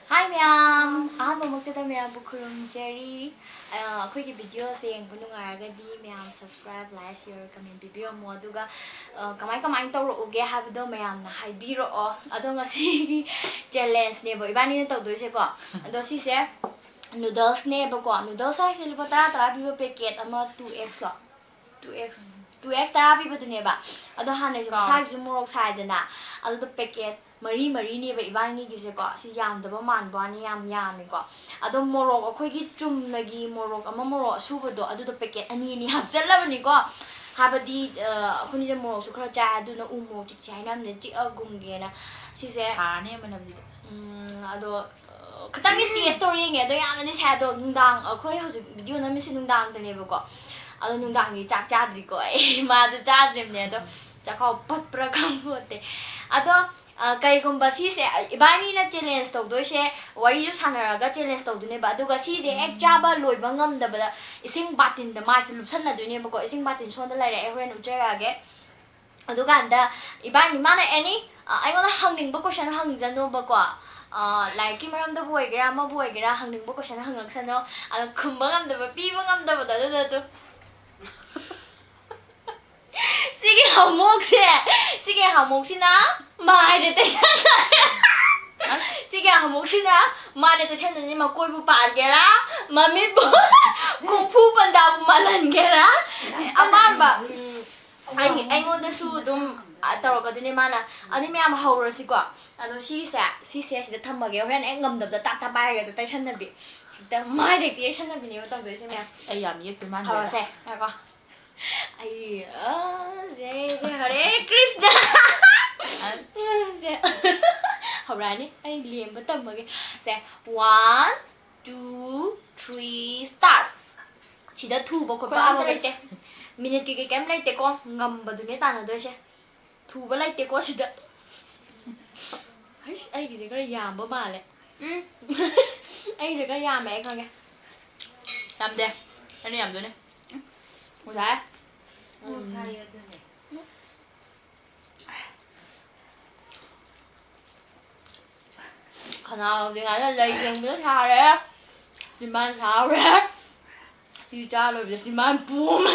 Hi ma'am, magtada ma'am bukurum Jerry. Ako yung video sa yung bunong aragadi ma'am subscribe, like, share, comment video mo aduga kamay tawro uge habdo ma'am na haibiro o ado nga si challenge ne bo ibani na tawdo se ko ado si se noodles ne bo ko noodles ay sila pata tara bibo packet ama 2x ko 2x tara bibo to ne ba ado hanay ko sa jumurok side na ado to packet Marie ni ba ibani gise ko si yam da ba man ba ni yam ko ado morok akhoi gi chum nagi morok ama morok subo do ado do packet ani ni hap chala bani ko habadi akhoni je morok su khara cha adu na umo chi chai nam ne chi agum ge na si se sa ne manam di ado khatang gi taste story nge do yam ni sa do nungdang akhoi hoju video na mi si nungdang de ne ba ko ado nungdang gi chak cha dri ko ai ma ju cha dri ne do cha kho pat pra kam bote ado kai gumba si se ibani na challenge to do she wari ju sanara ga challenge to du ne ba du ga si je ek chaba loi bangam da ba ising batin da ma lup san na du ne ba ko ising batin so da lai re hren u jera ge adu ga da ibani mana any ai gona hangning ba question hang jan no ba ko like ki maram da boy gra ma boy gra hangning ba question hang ak san no ala khumba ngam da ba pi ba ngam da ba da da sige hamok si na mai de te chan sige hamok si na mai de te chan ni ma koi bu pa ge ra ma mi bu kung fu ban da bu malan ge ra aban ba ai ngon da su dum tawra ka dune mana ani me am hawra si ko ado si si da thamma ge ren ai ngam da ta ta bai ge da te chan na bi da mai de te chan na bi ni ba taw do se me ai yam yek tu man ha se ha ko ai jai Hare Krishna học ra đi ai liền với tầm cái sẽ 1 2 3 start chỉ đã thu vào cột ba lấy tê minute cái kém lấy tê con ngầm vào tụi nó tàn ở đây xe thu vào lấy tê con chỉ đã ai cái gì cái yam bữa bà lệ ai gì cái yam mẹ con kìa làm đi anh đi làm rồi nè một thái khả năng thì ngay là lấy tiền biết sao đấy thì mang sao đấy thì cha rồi thì mang bùa mà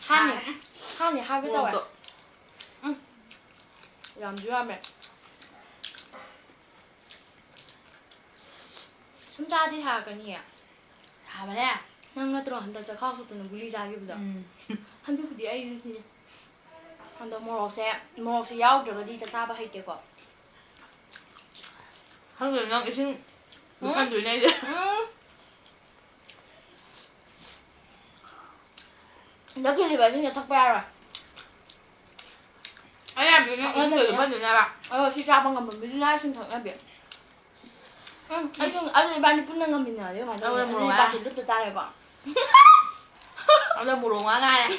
hai cái tao vậy làm gì vậy mẹ chúng ta đi thà cái gì à thà mà nè năng là tôi 한다 저 가서 또 물리 자기보다 한두 부디 아이지 한다 뭐로세 야우 저거 đi 자 사바 할 때고 không người ngon xin một con đùi này chứ 여기 리바 진짜 탁바야 anh làm đùi ngon xin người con đùi này bạn 시작한 건 밀라 신청해 비 아니 많이 붙는 건 민나 내가 많이 아니 바지 룩도 따라고 ông lên một đồ quá ngay này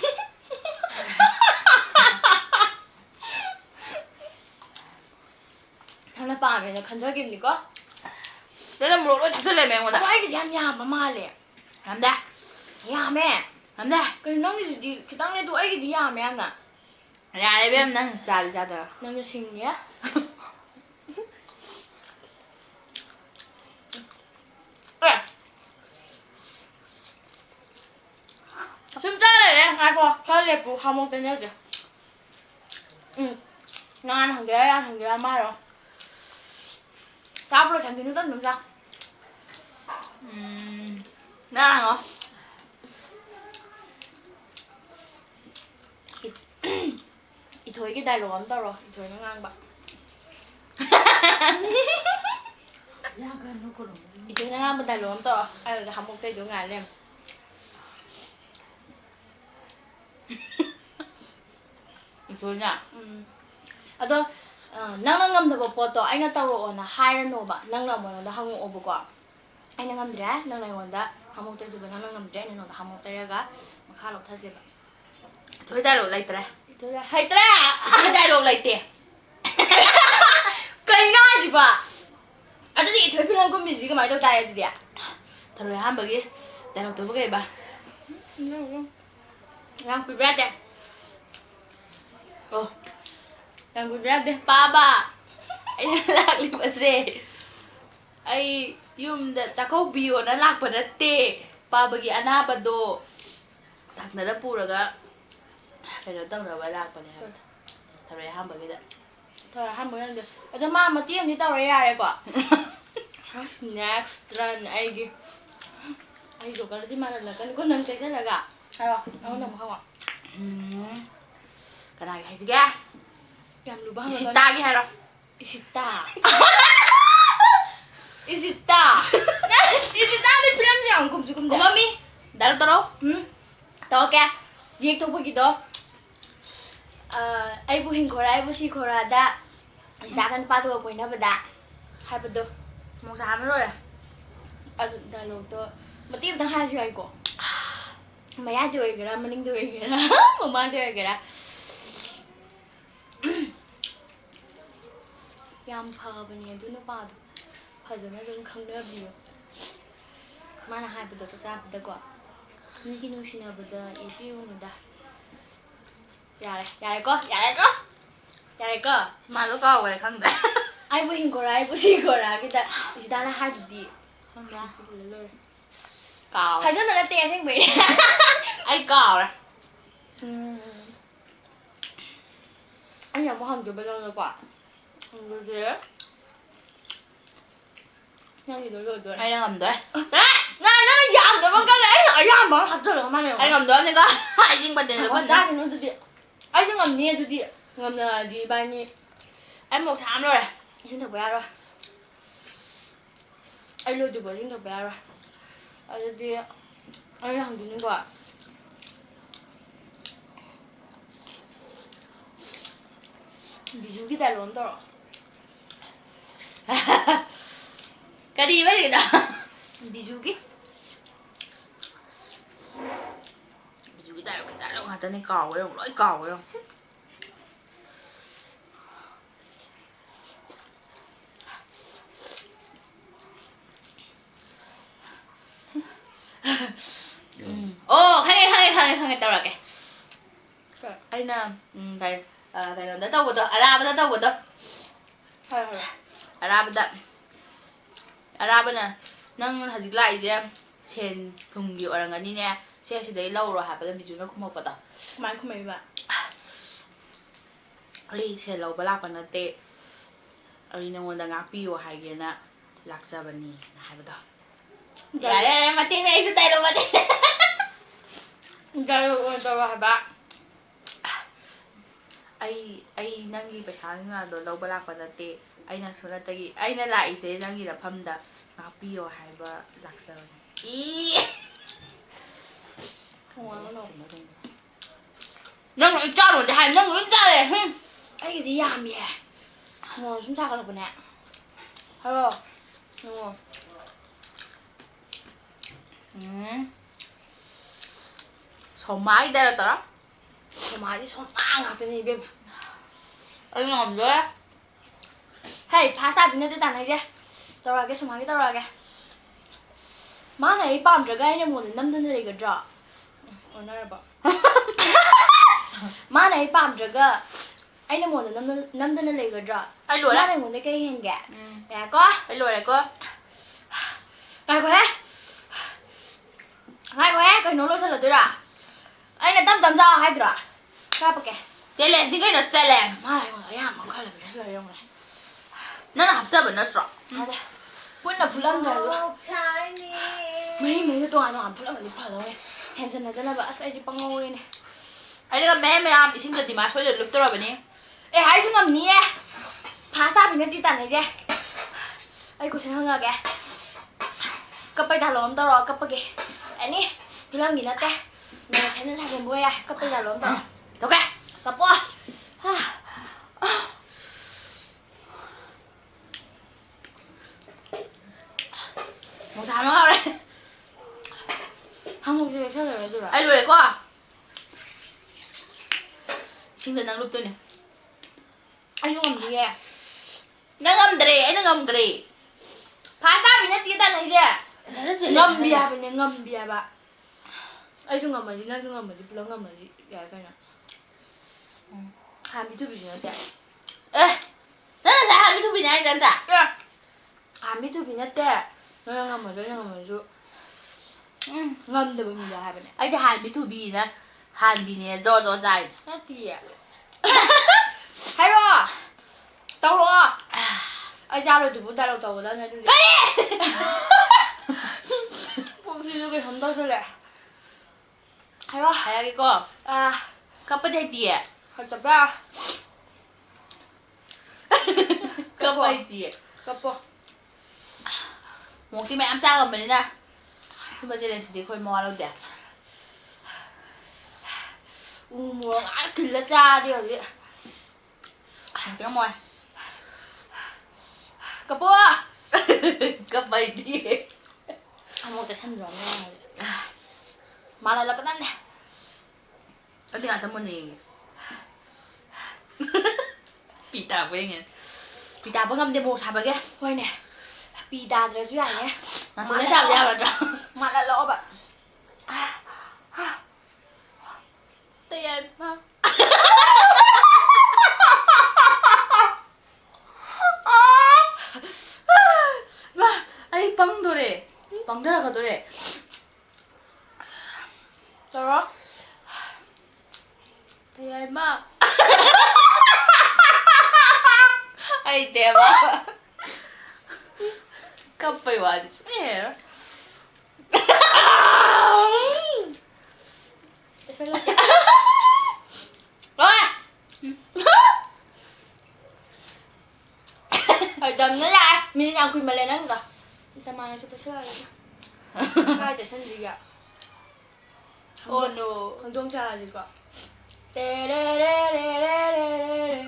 하나 밤에 간절기입니까? đây là một đồ chắc lên mẹ một 아 이게 얌얌 마마래 làm đây 야매 làm đây 그 낭이 그 당내도 애기 야매 하나 nhà đây em đang xà đi ra được 남자 생이야? 좀 짜래 아이고 잘래 부 하몽 때냐지 난 한 개야 말어 잡으러 잠기는 건 넘자 nó ăn hả 이 더이게 달로 안 달어 이 더이는 안 봐. 이 더이는 한번 달로 안 달어 아유 한번 때 동안 알렘 thôi nha ado nang ngam da po to aina tawro na hire no ba nang na mo da hangu obo ko aina ngam dra nang na wonda hamok te du nang ngam dra no da hamok te ga makha lo thase ba thôi tay lột lấy tè to ya hai tra thôi tay lột lấy tè kai na ji ba ado di thoi philang ko mi ji ga mai do ta ya ji dia thôi rồi ham bagi tay lột tôi bagi ba yang ku ba de ô yang ku ba de ba ba ꯑꯩꯅ ꯂꯥꯛꯂꯤꯕꯁꯦ ꯑꯩ ꯌꯨꯝꯗ ꯆꯥꯛꯀꯧꯕꯤꯌꯣꯅ ꯂꯥꯛꯄ ꯅꯠꯇꯦ ꯄꯥꯕꯒꯤ ꯑꯅꯥꯕꯗꯣ ꯗꯥꯛꯇꯔꯗ ꯄꯨꯔꯒ ꯀꯩꯅꯣ ꯇꯧꯅꯕ ꯂꯥꯛꯄꯅꯦ ꯍꯥꯏꯕ ꯊꯔꯣꯏ ꯑꯍꯥꯟꯕꯒꯤꯗ ꯊꯔꯣꯏ ꯑꯍꯥꯟꯕ ꯅꯪꯗꯤ ꯑꯗꯣ ꯃꯥ ꯃꯇꯦꯛ ꯑꯃꯗꯤ ꯇꯧꯔ ꯌꯥꯔꯦꯀꯣ ꯅꯦꯛꯁ ꯇ꯭ꯔꯟ ꯑꯩꯒꯤ ꯑꯩ ꯖꯣꯀꯔꯗꯤ ꯃꯥꯟꯍꯜꯂꯛꯀꯅꯤꯀꯣ ꯅꯪ ꯇꯩꯁꯜꯂꯒ ꯍꯥꯏꯔꯣ ꯑꯩꯉꯣꯟꯗ ꯑꯃꯨꯛ ꯍꯪꯉꯣ ꯀꯅꯥꯒꯤ ꯍꯥꯏꯁꯤꯒꯦ ꯌꯥꯝ ꯂꯨꯕ ꯍꯪꯉꯛꯀꯅꯨ ꯏꯁꯤꯇꯥꯒꯤ ꯍꯥꯏꯔꯣ 이시다 이시다 이시다는 필름지 않고 지금 어머미 나를 떨어 더게 리액터보기도 아이부 흰코라 아이부 시코라다 이시다는 빠도 보이나 보다 하이브도 몽사 하면 로래 아주 다이록도 뭐 띠부터 하지 말고 마야도 오이게라 머닝도 오이게라 뭐만도 오이게라 ꯌꯥꯝ ꯐꯕꯅꯦ ꯑꯗꯨ ꯅꯨꯄꯥꯗꯣ ꯐꯖꯅ ꯑꯗꯨꯝ ꯈꯪꯅꯕꯤꯌꯨ ꯃꯥꯅ ꯍꯥꯏꯕꯗꯣ ꯆꯥꯛꯆꯥꯕꯗꯀꯣ ꯃꯤꯒꯤ ꯅꯨꯡꯁꯤꯅꯕꯗ ꯌꯦꯠꯄꯤꯔꯨꯅꯨꯗ 야래꺼 마도 까오래 강대 아이고 흰거라 아이고 시거라 기다 이시다나 하주디 강대 룰 까오 하전나 때 생베 아이 까오래 아니 뭐 한줄 배정을 봐 그래 형이 놀러오더라 아이 남들 그래 나는 야 너만 가래 야 뭐 합쳐서 그만해 아이 남들 내가 아이징 받는 거 맞아 너도디 아이징 없니 두디 ngầm đi bao nhiêu em một tháng rồi xin thật bé rồi anh lưu được xin thật bé rồi anh đi anh làm gì nữa quả ví dụ cái tài lớn đó cái đi với gì đó ví dụ cái cái đâu mà tên này cò vậy không lỗi cò vậy không khang tao là kìa anh thầy thầy đã tao của tao Arab tao của tao Arab nè nang hajik lại je sen thùng nhiều orang ngani nè xe sẽ đấy lâu rồi hả bây giờ mình chúng nó không một bật mai không mấy bạn ali xe lâu bala còn nó tệ ali nang wanda ngapi wa hai ge na laksa bani hai bật ya mà tiếng này sẽ tay đâu mà tiếng cái rồi tao là bạn ai nangi pesa nga do lâu bala còn nó tệ ai na số là tagi ai na lại sẽ nangi là phâm da ngapi wa hai ba laksa bani không ăn đâu nâng nó cho rồi hai nâng nó cho này ấy cái gì làm vậy ngồi chúng ta có được nè hello đúng không số máy đây là tao số máy đi số mang à cái gì bên anh làm rồi hey pasta bên đây tao này chứ tao ra cái số máy tao ra cái má này bám着cái này một năm ten này cái trọ nó là bảo má này bám着个anh một năm ten này cái trọ anh lùi má đấy này một cái hình gà gà có anh lùi này cơ ngay quá cái nó lôi sao là tôi ra anh là tâm sao hay tôi ra cái bậc kìa challenge thì cái nó challenge má này mà ya mà khai là bị lời không này nó là hấp dẫn mà nó rõ quên là phụ lâm rồi mấy cái tuần nó làm phụ lâm là đi phở rồi Hansen này tên là bà sẽ chỉ bằng ngôi này anh cái mẹ mẹ am xin cái gì mà số giờ lúc tôi rồi nhỉ 에 할 수가 없니? 파스타 비면 뛰다네 이제. 아이고 생각하게. 껍데기 다 넣으면 떨어 껍데기. 아니 빌랑 기나때. 내가 세는 사게 뭐야? 껍데기 다 넣으면 떨어. 오케이. kappo. 뭐 잘 먹어래. 한국 중에 세는 왜 들어? ai lùi này quá xin được năng lúc tôi nè anh không làm gì à? nó ngâm đì ấy nó ngâm đì 파스타 비면 뛰다네 이제. ngâm bia bên ngâm bia bà. Ai chung ngâm mà đi, nó chung ngâm mà đi, nó ngâm mà đi, vậy coi nè. Hai mươi thứ gì nữa thế? ê ꯅꯪ ꯉꯁꯥꯏ ꯍꯥꯟꯕꯤ ꯊꯨꯕꯤꯅꯦ ꯍꯥꯏꯁꯦ ꯅꯠꯇ꯭ꯔꯥ? ꯍꯥꯟꯕꯤ ꯊꯨꯕꯤ ꯅꯠꯇꯦ ꯅꯪꯅ ꯉꯝꯃꯁꯨ ꯑꯩꯅ ꯉꯝꯃꯁꯨ ꯉꯝꯗꯕ ꯃꯤꯗ ꯍꯥꯏꯕꯅꯦ ꯑꯩꯗꯤ ꯍꯥꯟꯕꯤ ꯊꯨꯕꯤꯅ ꯍꯥꯟꯕꯤꯅꯦ ꯖꯣ ꯖꯣ ꯆꯥꯏ. ꯅꯠꯇꯤꯌꯦ ꯍꯥꯏꯔꯛꯑꯣ ꯇꯧꯔꯛꯑꯣ ꯑꯩ ꯆꯥꯔꯣꯏꯗꯨꯕꯨ ꯗꯥꯏꯂꯣꯛ ꯇꯧꯒꯗꯕꯅꯦ ꯑꯗꯨꯗꯤ ꯀꯔꯤ? ꯄꯨꯡꯁꯤꯁꯨ ꯀꯩꯅꯣꯝ ꯇꯧꯁꯜꯂꯦ ꯍꯥꯏꯔꯛꯑꯣ ꯍꯥꯏꯔꯒꯦꯀꯣ. ꯀꯞꯄꯗꯤ ꯍꯩꯇꯤꯌꯦ. ꯍꯩꯇꯕ꯭ꯔꯥ ꯀꯞꯄ ꯍꯩꯇꯤꯌꯦ. ꯀꯞꯄꯣ ꯃꯣꯛꯇꯤ ꯃꯌꯥꯝ ꯆꯥꯉꯝꯕꯅꯤꯅ ꯁꯨꯝꯕ ꯆꯦꯂꯦꯟꯖꯁꯤꯗꯤ ꯑꯩꯈꯣꯏ ꯃꯋꯥ ꯂꯧꯗꯦ. ꯎ ꯃꯣꯔꯣꯛ ꯉꯥꯛ ꯊꯤꯜꯂ ꯆꯥꯔꯗꯤ ꯍꯧꯖꯤꯛ ꯃꯣꯛꯇꯤ ꯉꯝꯃꯣꯏ. ꯀꯞꯄꯣ ꯀꯞꯄ ꯍꯩꯇꯤꯌꯦ. ꯑꯃꯨꯛ ꯇꯩꯁꯟꯗ꯭ꯔꯣꯅꯦ ꯍꯧꯖꯤꯛ ꯃꯥꯜꯍꯜꯂꯛꯀꯗꯕꯅꯦ. ꯑꯩꯗꯤ ꯉꯥꯛꯇ ꯃꯨꯟꯅ ꯌꯦꯡꯉꯦ. ꯄꯤ ꯇꯥꯔꯛꯄ ꯌꯦꯡꯉꯦ. ꯄꯤ ꯇꯥꯕ ꯉꯝꯗꯦ ꯃꯣꯔꯣꯛ ꯁꯥꯕꯒꯤ. ꯍꯣꯏꯅꯦ ꯄꯤ ꯇꯥꯗ꯭ꯔꯁꯨ ꯌꯥꯏꯅꯦ. ꯅꯥꯇꯣꯟꯗꯩ ꯇꯥꯕꯗꯤ ꯌꯥꯕ ꯅꯠꯇ꯭ꯔꯣ? ꯃꯥꯜꯍꯜꯂꯛꯑꯣꯕ ꯇꯌꯥꯏꯃ. ꯑꯩ ꯄꯪꯗꯣꯔꯦ. ꯄꯪꯊꯔꯛꯀꯗꯣꯔꯦ. ꯇꯧꯔꯣ ꯇꯌꯥꯏꯃ. ꯍꯩꯇꯦꯕ. ꯀꯞꯄꯩ ꯋꯥꯗꯤ ꯁꯨꯡꯍꯩ ꯍꯩꯔꯔꯣꯏ. ꯇꯩꯁꯜꯂꯛꯀꯦ ꯍꯣꯏ. ꯍꯩꯇꯕꯅ ꯌꯥꯔꯦ ꯃꯤꯅꯤꯠ ꯌꯥꯝ ꯀꯨꯏꯃꯜꯂꯦ ꯅꯪꯒꯤꯗꯣ. ꯆꯃꯥꯡꯅꯁꯨ ꯇꯩꯁꯜꯂꯛꯑꯒꯦ. ꯀꯥꯏ ꯇꯩꯁꯟꯁꯤꯒꯦ? Oh no. ꯍꯪꯗꯣꯡ ꯆꯥꯔꯁꯤꯀꯣ. ꯇꯦꯔꯦꯔꯦꯔꯦꯔꯦꯔꯦꯔꯦ.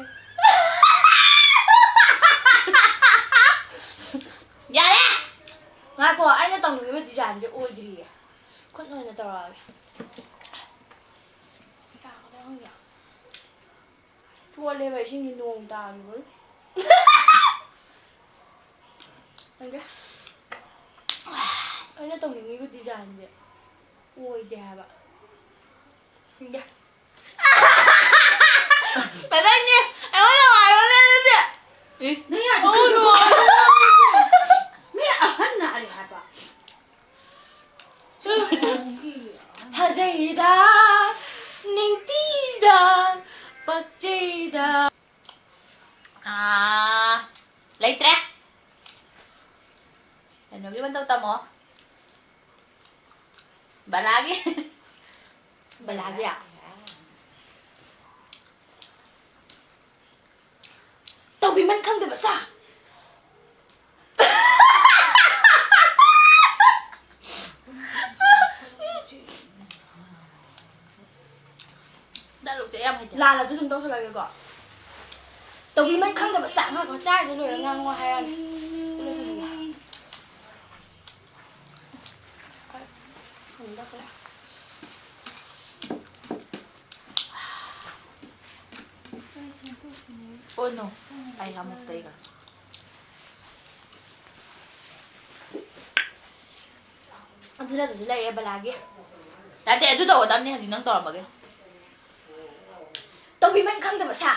ꯌꯥꯔꯦ. ꯉꯥꯏꯈꯣ ꯑꯩꯅ ꯇꯧꯅꯤꯡꯉꯤꯕ ꯗꯤꯖꯥꯏꯟꯁꯦ ꯑꯣꯏꯗ꯭ꯔꯤꯌꯦ. ꯈꯨꯠꯅ ꯑꯣꯏꯅ ꯇꯧꯔꯛꯑꯒꯦ. ꯇꯥꯒꯗ꯭ꯔꯥ ꯈꯪꯗꯦ. ꯆꯣꯠꯂꯦꯕ ꯏꯁꯤꯡꯗꯤ ꯅꯣꯡ ꯇꯥꯈꯤꯕꯒꯤ. ꯈꯪꯗꯦ ꯑꯩꯅ ꯇꯧꯅꯤꯡꯉꯤꯕ ꯗꯤꯖꯥꯏꯟꯁꯦ ꯑꯣꯏꯗꯦ ꯍꯥꯏꯕ. ꯈꯪꯗꯦ. ꯅꯪꯅꯦ ꯑꯩꯉꯣꯟꯗ ꯉꯥꯏꯔꯣꯅꯦ ꯑꯗꯨꯗꯤ. Is ꯅꯪ ꯌꯥꯗꯦ. ꯃꯤ ꯑꯍꯟ ꯅꯥꯔꯦ ꯍꯥꯏꯕ. ꯐꯖꯩꯗ ꯅꯤꯡꯇꯤꯗ ꯄꯛꯆꯩꯗ. ꯂꯩꯇ꯭ꯔꯦ. ꯀꯩꯅꯣꯒꯤ ꯃꯇꯧ ꯇꯝꯃꯣ. ꯕꯂꯥꯒꯤ. ꯕꯂꯥꯒꯤ ꯇꯧꯕꯤꯃꯟ ꯈꯪꯗꯕ ꯁꯥ. ꯗꯥꯏꯂꯣꯛꯁꯦ ꯌꯥꯝ ꯍꯩꯇꯦ. ꯂꯥꯜꯂꯁꯨ ꯑꯗꯨꯝ ꯇꯧꯁꯜꯂꯒꯦꯀꯣ. ꯇꯧꯕꯤꯃꯟ ꯈꯪꯗꯕ ꯆꯥꯛ ꯉꯥꯛꯀꯣ ꯆꯥꯔꯤꯗꯣ ꯂꯣꯏꯔ ꯉꯥꯡꯉꯣ ꯍꯥꯏꯔꯛꯑꯅꯤ. Oh no. ꯑꯩ ꯑꯃꯨꯛ ꯇꯩꯒ꯭ꯔꯦ. ꯑꯗꯨꯅꯁꯨ ꯂꯩꯔꯦ ꯕꯂꯥꯒꯤ. ꯅꯠꯇꯦ ꯑꯗꯨ ꯇꯧꯒꯗꯕꯅꯦ ꯍꯧꯖꯤꯛ ꯅꯪ ꯇꯧꯔꯝꯕꯒꯤ. ꯇꯧꯕꯤꯃꯟ ꯈꯪꯗꯕ ꯁꯥ.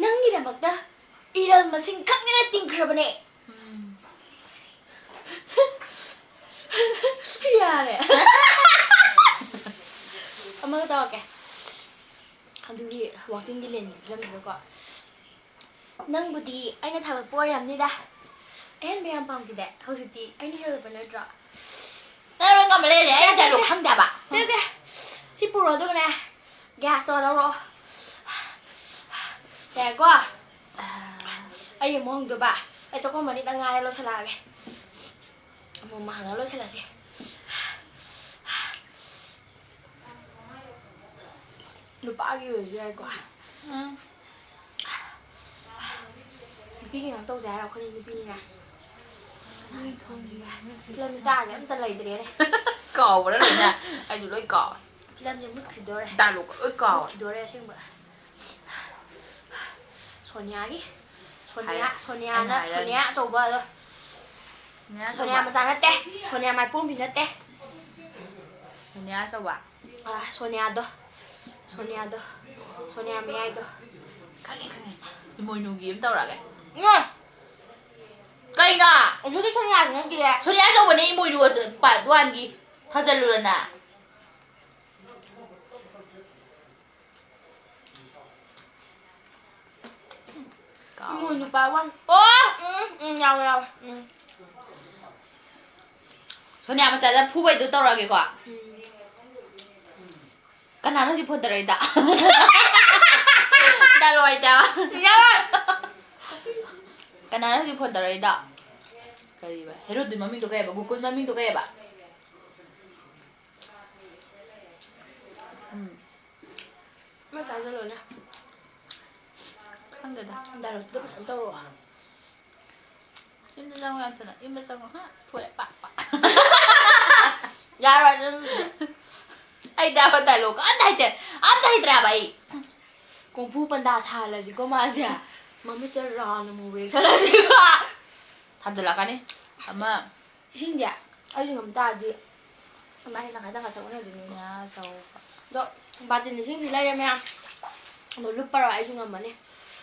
ꯅꯪꯒꯤꯗꯃꯛꯇ ꯏꯔꯜ ꯃꯁꯤꯡ ꯈꯪꯗꯅ ꯇꯤꯡꯈ꯭ꯔꯕꯅꯦ. ꯌꯥꯔꯦ. ꯑꯃꯒ ꯇꯧꯔꯛꯀꯦ. ꯑꯗꯨꯒꯤ ꯋꯥꯛꯆꯤꯡꯒꯤ ꯂꯦꯟꯒꯤ ꯐꯤꯂꯝꯗꯨꯗꯀꯣ. ꯅꯪꯕꯨꯗꯤ ꯑꯩꯅ ꯊꯥꯒꯠꯄ ꯑꯣꯏꯔꯝꯅꯤꯗ. ꯑꯍꯦꯟꯕ ꯌꯥꯝ ꯄꯥꯝꯈꯤꯗꯦ. ꯍꯧꯖꯤꯛꯇꯤ ꯑꯩꯅ ꯍꯦꯜꯂꯛꯄ ꯅꯠꯇ꯭ꯔꯣ? ꯅꯪ ꯂꯣꯏ ꯉꯝꯕ ꯂꯩꯔꯦ. ꯑꯩ ꯗꯥꯏꯂꯣꯛ ꯈꯪꯗꯦꯕ. ꯁꯦ ꯁꯤ ꯄꯨꯔꯣ ꯑꯗꯨꯒꯅꯦ ꯒ꯭ꯌꯥꯁꯇꯣ ꯂꯧꯔꯛꯑꯣ. ꯌꯥꯔꯦꯀꯣ? ꯑꯩ ꯑꯃꯨꯛ ꯍꯪꯗꯣꯏꯕ. ꯑꯩ ꯆꯥꯛꯈꯣꯝ ꯑꯅꯤꯇꯪ ꯉꯥꯏꯔꯦ ꯂꯣꯏꯁꯤꯜꯂꯛꯑꯒꯦ. ꯑꯃꯨꯛ ꯍꯪꯉ ꯂꯣꯏꯁꯤꯜꯂꯁꯤ. ꯅꯨꯄꯥꯒꯤ ꯑꯣꯏꯔꯁꯨ ꯌꯥꯏꯀꯣ. ꯅꯨꯄꯤꯒꯤ ꯉꯥꯛ ꯇꯧꯁꯦ ꯍꯥꯏꯔꯣ? ꯑꯩꯈꯣꯏꯅꯤ ꯅꯨꯄꯤꯅꯤꯅ. ꯐꯤꯂꯝ ꯁ꯭ꯇꯥꯔꯁꯦ ꯑꯝꯇ ꯂꯩꯇ꯭ꯔꯦꯅꯦ. ꯀꯥꯎꯕ꯭ꯔꯥ ꯂꯣꯏꯅ? ꯑꯩꯁꯨ ꯂꯣꯏ ꯀꯥꯎꯋꯦ. ꯐꯤꯂꯝꯁꯦ ꯃꯨꯠꯈꯤꯗꯣꯔꯦ. ꯗꯥꯏꯂꯣꯛꯀ ꯂꯣꯏ ꯀꯥꯎꯋꯦ. ꯃꯨꯠꯈꯤꯗꯣꯔꯦ ꯑꯁꯦꯡꯕ. ꯁꯣꯅꯤꯌꯥꯒꯤ. ꯑꯩꯅ ꯁꯣꯅꯤꯌꯥ ꯍꯥꯏꯔꯅꯤ. ꯑꯆꯧꯕ ꯑꯗꯣ. ꯁꯣꯅꯤꯌꯥ ꯃꯆꯥ ꯅꯠꯇꯦ. ꯁꯣꯅꯤꯌꯥ ꯃꯥꯏꯄꯣꯝꯕꯤ ꯅꯠꯇꯦ. ꯁꯣꯅꯤꯌꯥ ꯑꯆꯧꯕ. ꯁꯣꯅꯤꯌꯥꯗꯣ. ꯁꯣꯅꯤꯌꯥ ꯃꯌꯥꯏꯗꯣ. ꯈꯪꯉꯦ ꯈꯪꯉꯦ. 이모이누기 좀 떠오라게. 응. 까이나. 어떻게 손이 안 넘기래? 소리 안 저번에 이모이누가 노안기 다 잘르려나. Mùi nước bà quanh. Ủa? Nhau. 소리 한번 짜자 푸바이도 떠오라게 과. 까나는 지 폰더라이다. 달로 있다. 까나는 지 폰더라이다. 그리봐. 헤로드 마밍도 가야봐. 구꾼 마밍도 가야봐. Mấy cái rồi nè. 한 개다. Đây rồi, tôi sẵn tao rồi. 힘들다고 하잖아. 힘들다고 하. 푸에 빡빡. Dạ rồi. Ai đào vào tài lộ có anh thấy ra vậy. Con phu bên đà xài là gì có mà gì à? Mà mới chơi rò là một việc sao là gì cả. 다 들어가네. 아마 Xin dạ. Ai dùng cầm ta đi. Hôm nay là cái ta phải sống này gì nữa. 야, 저 Đó, bà tình thì xin thì lấy em em. Rồi lúc bao giờ ai dùng cầm mà nè.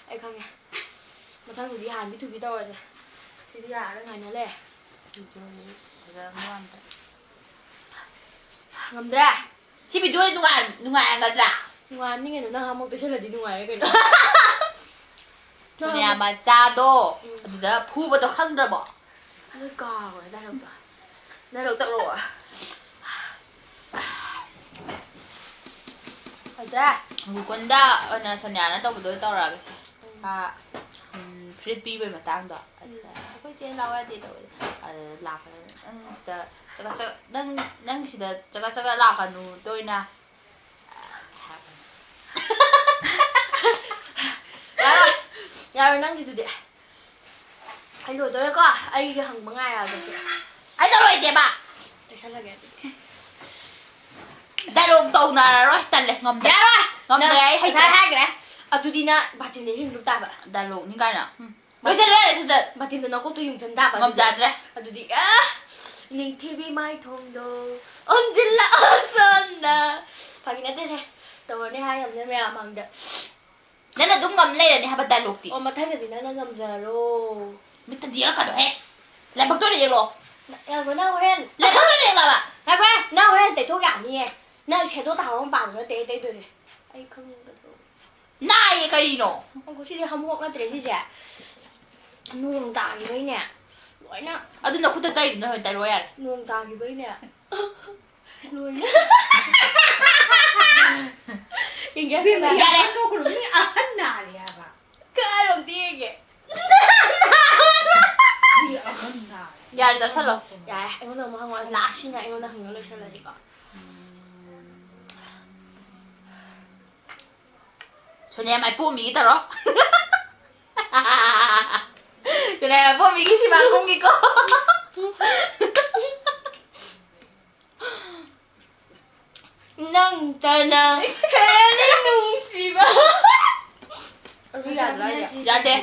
Ai không nha. Mà thằng người đi Hàn biết tụi biết đâu rồi. Thì đi Hàn nó ngày nó lẹ. 제가 뭐한다. Ngầm ra. 집이 누가 안 가더라. Ngoài những ngày nó không tôi sẽ là đi ngoài cái đó. 돈이 아마 짜도 어디다 부부도 흔들어 봐. Nó cò rồi ta đâu cả. Nó đâu tao rồi. ra 무건다 어느 선이 안 한다고 너 떠라겠어. 아, 프리비블 마땅다. cái trên lâu thì rồi lạc nâng sida chắc sẽ nâng sida chắc sẽ lạc vào nụ tôi na. rồi nâng gì tụi đi anh lùi tôi đây có anh cái hằng bằng ai nào rồi anh đâu rồi chị bà tại sao là cái đã luôn tàu nào rồi tan lệ ngầm đấy ngầm đấy hay sao hai cái đấy à tụi đi na bà tin đến lúc ta bà đã luôn những cái nào rồi sẽ lên sẽ giật bà tin nó có tôi dùng chân đạp ngầm giật đấy à tụi đi ning TV mai thông đồ 언질라 어선나 확인해 대세 또 내 하이 없는 매 망다 내가 đúng ngầm lên này hai bạn đại lục thì mà thấy thì nó ngầm giờ rồi mình tin gì nó cả rồi lại bắt tôi đi rồi ya vừa nào ren lại bắt tôi đi rồi mà hay quá nào ren để thuốc giảm đi nào sẽ tôi thảo ông bạn nó tế tế được anh không này cái gì nó ông có đi không học nó tế gì chả nuông tà gì đấy nè nói nè à đừng nói khuyết tay đừng nói tay rồi à nuông tà gì đấy nè nuông 이게 야, 내 너 그러니 안 날이야 봐. cái kìa 우리 안 날. 야 일단 살러 야 이거는 뭐 한거 라시냐 이거는 한걸로 살라니까 손에 mày buông mì tao đó chỗ này mày buông mì cái gì mà không nghĩ có nâng tờ nâng hết nung gì mà dạ đi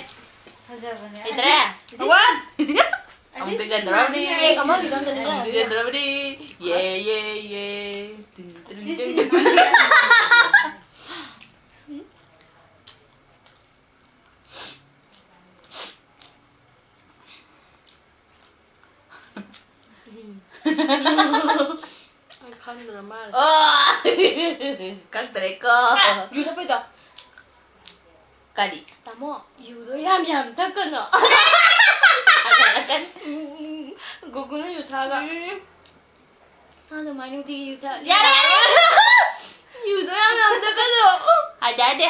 đi ra quên ông tự gần rồi đi cảm ơn gì đâu ông tự gần rồi đi yeah yeah yeah anh không drama các tụi cô dù nó bây giờ cái gì ta mua dù nó nhảm thắc cân à cô nó dù thà cả sao mà mày nuôi gì dù thà dạ đi dù nó nhảm thắc cân à hai trái đi